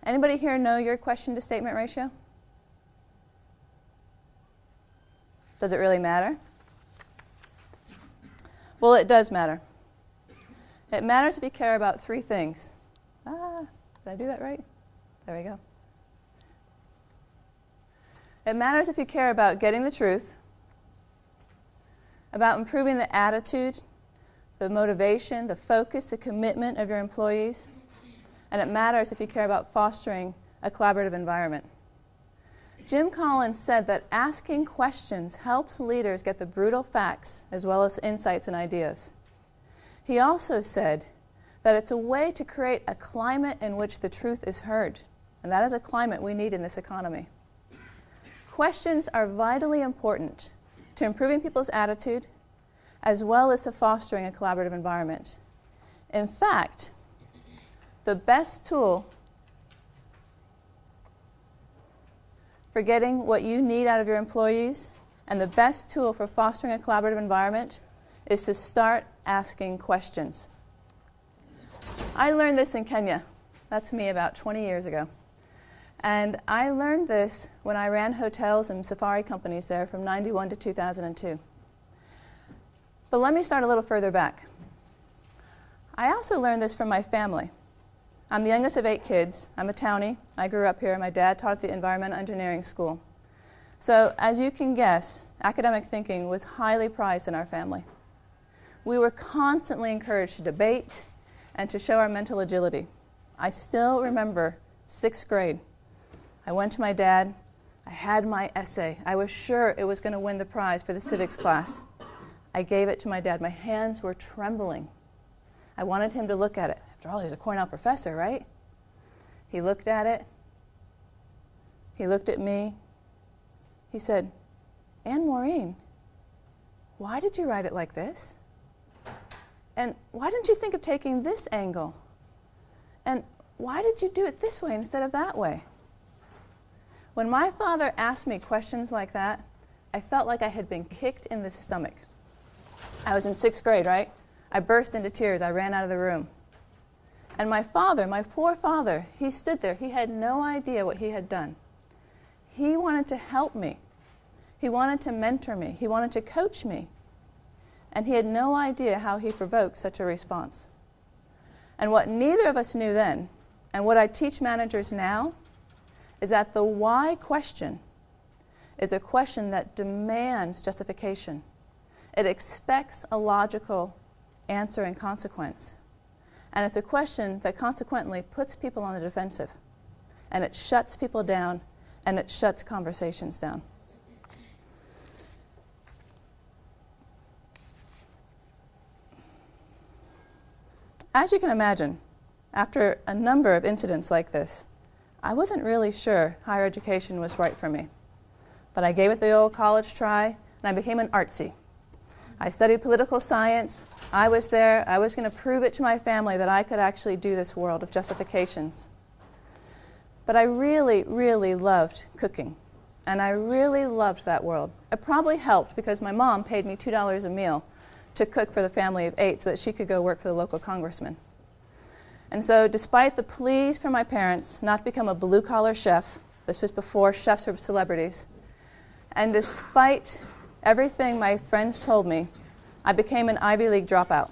Anybody here know your question to statement ratio? Does it really matter? Well, it does matter. It matters if you care about three things. Did I do that right? There we go. It matters if you care about getting the truth, about improving the attitude, the motivation, the focus, the commitment of your employees, and it matters if you care about fostering a collaborative environment. Jim Collins said that asking questions helps leaders get the brutal facts as well as insights and ideas. He also said that it's a way to create a climate in which the truth is heard, and that is a climate we need in this economy. Questions are vitally important to improving people's attitude as well as to fostering a collaborative environment. In fact, the best tool for getting what you need out of your employees and the best tool for fostering a collaborative environment is to start asking questions. I learned this in Kenya. That's me about 20 years ago. And I learned this when I ran hotels and safari companies there from 91 to 2002. But let me start a little further back. I also learned this from my family. I'm the youngest of 8 kids. I'm a townie. I grew up here. My dad taught at the environmental engineering school. So as you can guess, academic thinking was highly prized in our family. We were constantly encouraged to debate and to show our mental agility. I still remember 6th grade. I went to my dad. I had my essay. I was sure it was going to win the prize for the civics class. I gave it to my dad. My hands were trembling. I wanted him to look at it. After all, he was a Cornell professor, right? He looked at it. He looked at me. He said, "Anne Maureen, why did you write it like this? And why didn't you think of taking this angle? And why did you do it this way instead of that way?" When my father asked me questions like that, I felt like I had been kicked in the stomach. I was in 6th grade, right? I burst into tears. I ran out of the room. And my father, my poor father, he stood there. He had no idea what he had done. He wanted to help me. He wanted to mentor me. He wanted to coach me. And he had no idea how he provoked such a response. And what neither of us knew then, and what I teach managers now, is that the why question is a question that demands justification. It expects a logical answer and consequence. And it's a question that consequently puts people on the defensive. And it shuts people down, and it shuts conversations down. As you can imagine, after a number of incidents like this, I wasn't really sure higher education was right for me. But I gave it the old college try, and I became an artsy. I studied political science. I was there. I was going to prove it to my family that I could actually do this world of justifications. But I really, really loved cooking, and I really loved that world. It probably helped because my mom paid me $2 a meal to cook for the family of 8 so that she could go work for the local congressman. And so despite the pleas from my parents not to become a blue-collar chef, this was before chefs were celebrities, and despite everything my friends told me, I became an Ivy League dropout.